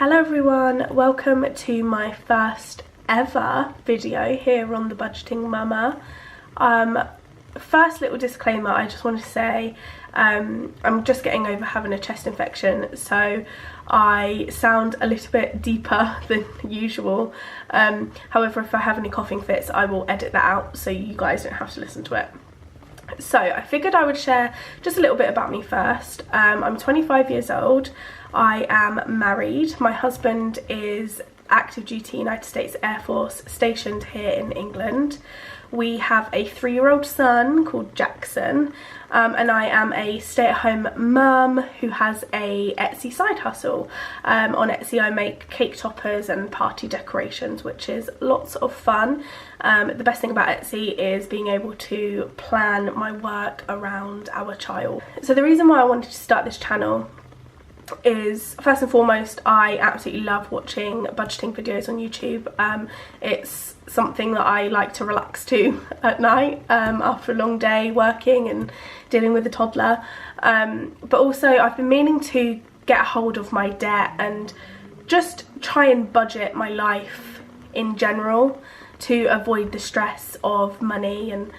Hello everyone, welcome to my first ever video here on the Budgeting Mama. First little disclaimer, I just want to say I'm just getting over having a chest infection, so I sound a little bit deeper than usual. However, if I have any coughing fits, I will edit that out so you guys don't have to listen to it. So I figured I would share just a little bit about me first. I'm 25 years old. I am married. My husband is active duty United States Air Force stationed here in England. We have a 3-year-old son called Jackson, and I am a stay-at-home mum who has a Etsy side hustle. On Etsy I make cake toppers and party decorations, which is lots of fun. The best thing about Etsy is being able to plan my work around our child. So the reason why I wanted to start this channel is, first and foremost, I absolutely love watching budgeting videos on YouTube. It's something that I like to relax to at night after a long day working and dealing with a toddler. But also I've been meaning to get a hold of my debt and just try and budget my life in general to avoid the stress of money and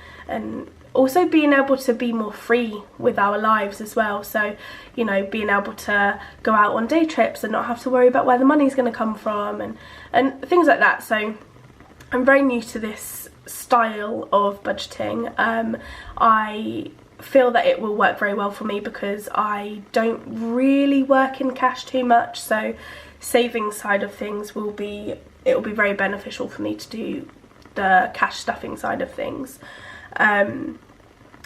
also being able to be more free with our lives as well. So, you know, being able to go out on day trips and not have to worry about where the money's going to come from and things like that. So I'm very new to this style of budgeting. I feel that it will work very well for me because I don't really work in cash too much, so saving side of things will be very beneficial for me to do the cash stuffing side of things.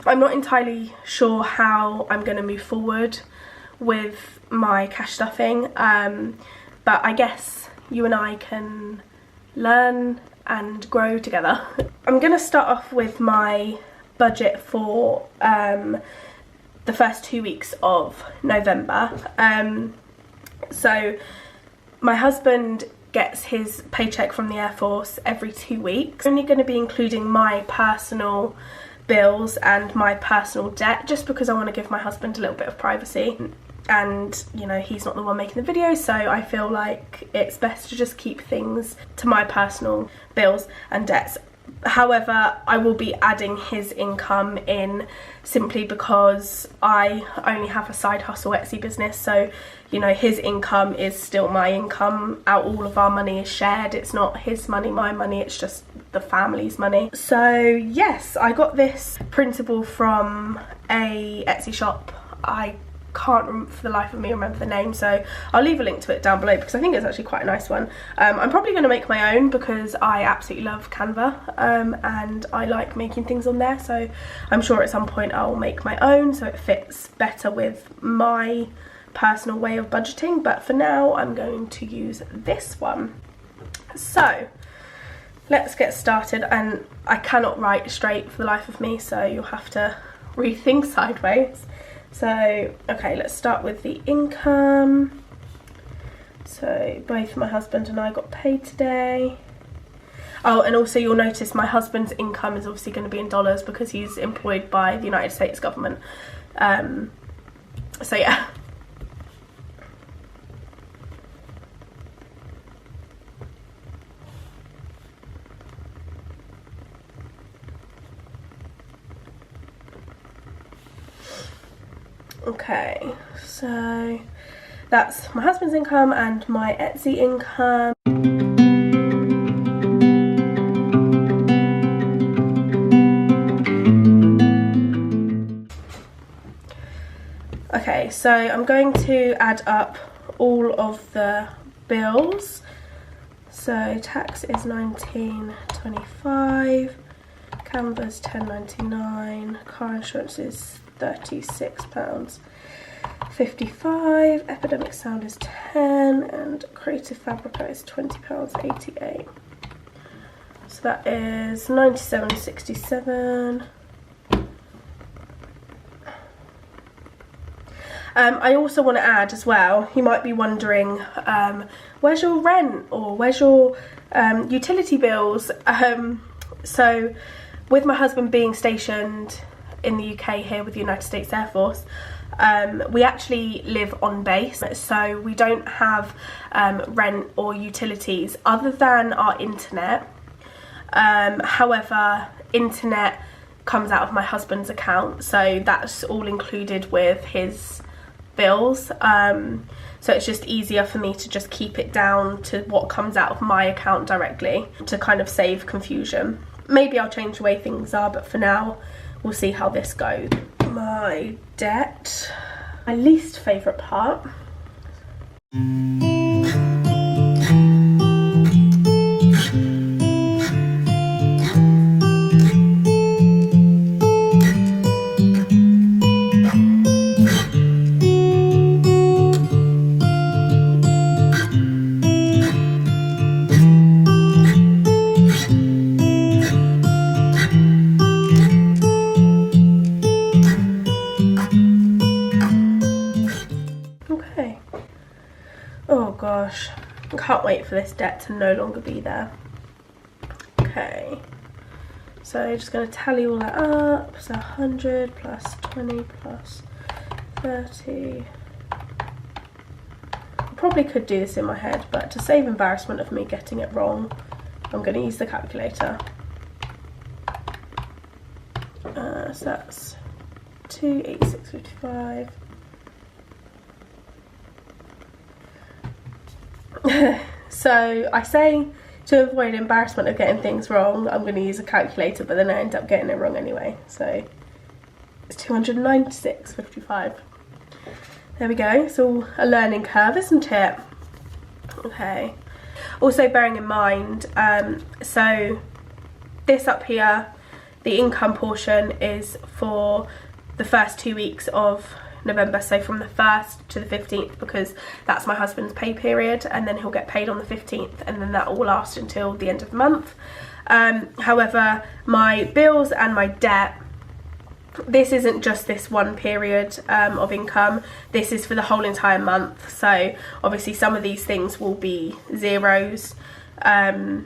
I'm not entirely sure how I'm going to move forward with my cash stuffing, but I guess you and I can learn and grow together. I'm going to start off with my budget for the first 2 weeks of November. So my husband gets his paycheck from the Air Force every 2 weeks. I'm only going to be including my personal bills and my personal debt just because I want to give my husband a little bit of privacy, and you know, he's not the one making the video, so I feel like it's best to just keep things to my personal bills and debts. However, I will be adding his income in simply because I only have a side hustle Etsy business, so you know, his income is still my income. All of our money is shared. It's not his money, my money, it's just the family's money. So yes, I got this printable from a Etsy shop. I can't for the life of me remember the name, so I'll leave a link to it down below because I think it's actually quite a nice one. I'm probably going to make my own because I absolutely love Canva, and I like making things on there, so I'm sure at some point I'll make my own so it fits better with my personal way of budgeting, but for now I'm going to use this one. So let's get started, and I cannot write straight for the life of me, so you'll have to read things sideways. So, okay, let's start with the income. So both my husband and I got paid today. Oh, and also you'll notice my husband's income is obviously going to be in dollars because he's employed by the United States government. So yeah. Okay, so that's my husband's income and my Etsy income. Okay, so I'm going to add up all of the bills. So tax is $19.25, Canva's $10.99, car insurance is £36.55, Epidemic Sound is 10, and Creative Fabrica is £20.88. So that is £97.67. I also want to add as well, you might be wondering, where's your rent or where's your utility bills? So with my husband being stationed in the UK here with the United States Air Force, We actually live on base, so we don't have rent or utilities other than our internet. However, internet comes out of my husband's account, so that's all included with his bills. So it's just easier for me to just keep it down to what comes out of my account directly to kind of save confusion. Maybe I'll change the way things are, but for now we'll see how this goes. My debt, my least favourite part. Oh gosh, I can't wait for this debt to no longer be there. Okay, so just going to tally all that up. So 100 plus 20 plus 30. I probably could do this in my head, but to save embarrassment of me getting it wrong, I'm going to use the calculator. So that's 286.55. So I say to avoid embarrassment of getting things wrong, I'm going to use a calculator, but then I end up getting it wrong anyway. So it's 296.55. There we go. It's all a learning curve, isn't it? Okay. Also bearing in mind, so this up here, the income portion is for the first 2 weeks of November, so from the 1st to the 15th, because that's my husband's pay period, and then he'll get paid on the 15th, and then that will last until the end of the month. However, my bills and my debt, this isn't just this one period of income, this is for the whole entire month. So obviously some of these things will be zeros by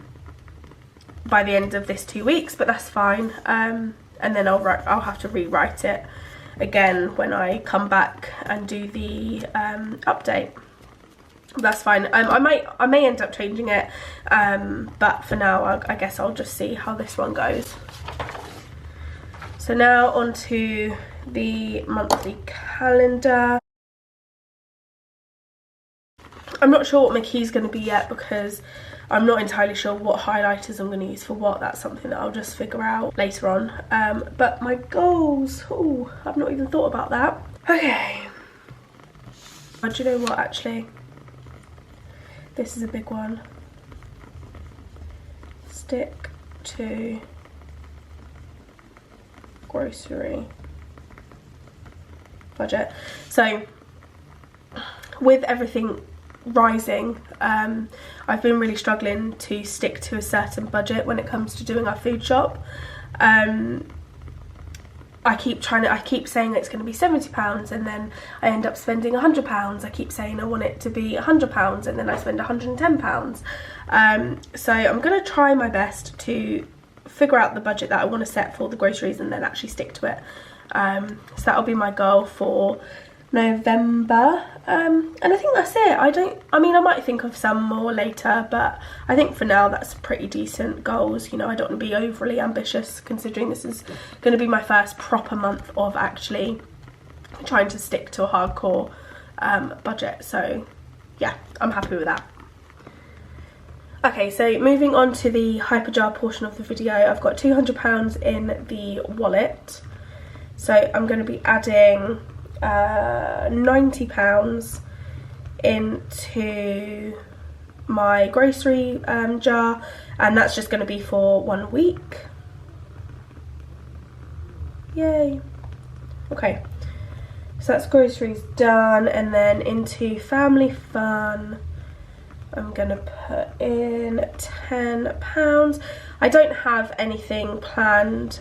the end of this 2 weeks, but that's fine. And then I'll have to rewrite it again when I come back and do the update. That's fine. I may end up changing it, but for now I guess I'll just see how this one goes. So now on to the monthly calendar. I'm not sure what my key's going to be yet, because I'm not entirely sure what highlighters I'm going to use for what. That's something that I'll just figure out later on. But my goals, oh, I've not even thought about that. Okay. Do you know what, actually? This is a big one. Stick to grocery budget. So with everything rising, I've been really struggling to stick to a certain budget when it comes to doing our food shop. I keep saying it's going to be £70, and then I end up spending £100. I keep saying I want it to be £100, and then I spend £110. So I'm going to try my best to figure out the budget that I want to set for the groceries and then actually stick to it. So that'll be my goal for November, and I think that's it. I mean I might think of some more later, but I think for now that's pretty decent goals. You know, I don't want to be overly ambitious, considering this is going to be my first proper month of actually trying to stick to a hardcore budget. So yeah, I'm happy with that. Okay, so moving on to the hyperjar portion of the video, I've got £200 in the wallet, so I'm going to be adding £90 into my grocery jar, and that's just going to be for 1 week. Yay. Okay, so that's groceries done, and then into family fun I'm going to put in £10. I don't have anything planned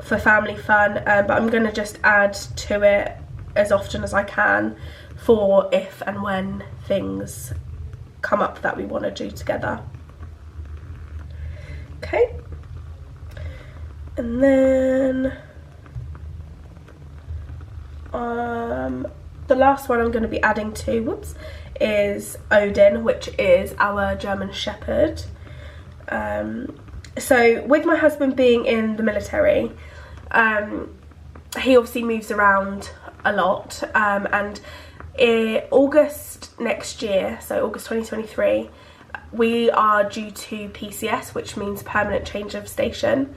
for family fun, but I'm going to just add to it as often as I can for if and when things come up that we want to do together. Okay, and then the last one I'm going to be adding to, is Odin, which is our German Shepherd. So with my husband being in the military, he obviously moves around a lot, and in August next year, so August 2023, we are due to PCS, which means permanent change of station.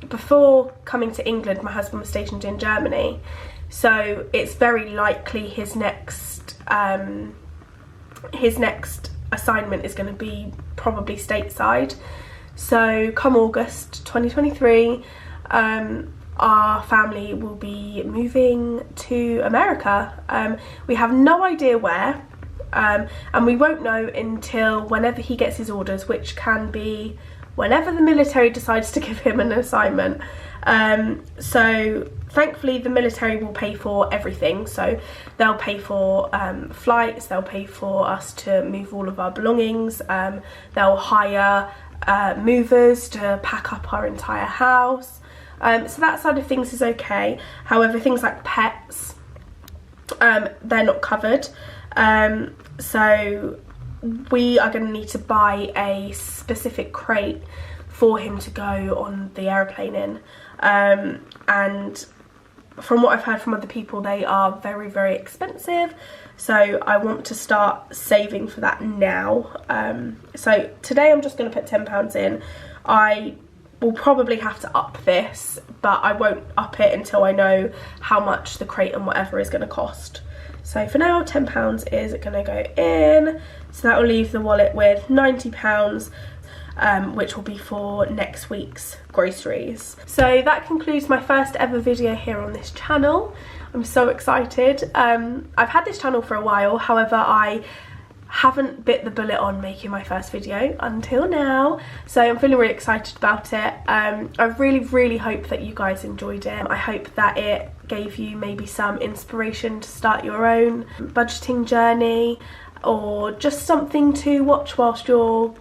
Before coming to England, my husband was stationed in Germany, so it's very likely his next assignment is going to be probably stateside. So come August 2023, our family will be moving to America. We have no idea where, and we won't know until whenever he gets his orders, which can be whenever the military decides to give him an assignment. So thankfully the military will pay for everything, so they'll pay for flights, they'll pay for us to move all of our belongings, they'll hire movers to pack up our entire house. So that side of things is okay. However, things like pets, they're not covered. So we are going to need to buy a specific crate for him to go on the aeroplane in. And from what I've heard from other people, they are very, very expensive. So I want to start saving for that now. So today I'm just going to put £10 in. I will probably have to up this, but I won't up it until I know how much the crate and whatever is going to cost. So for now, £10 is going to go in. So that will leave the wallet with £90, which will be for next week's groceries. So that concludes my first ever video here on this channel. I'm so excited. I've had this channel for a while, however I haven't bit the bullet on making my first video until now, so I'm feeling really excited about it. I really hope that you guys enjoyed it. I hope that it gave you maybe some inspiration to start your own budgeting journey, or just something to watch whilst you're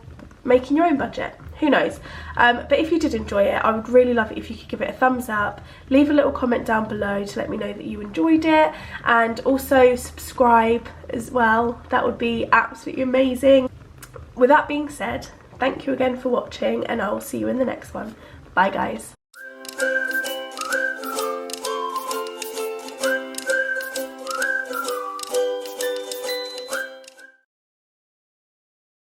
making your own budget. Who knows? But if you did enjoy it, I would really love it if you could give it a thumbs up, leave a little comment down below to let me know that you enjoyed it, and also subscribe as well. That would be absolutely amazing. With that being said, thank you again for watching, and I will see you in the next one. Bye guys.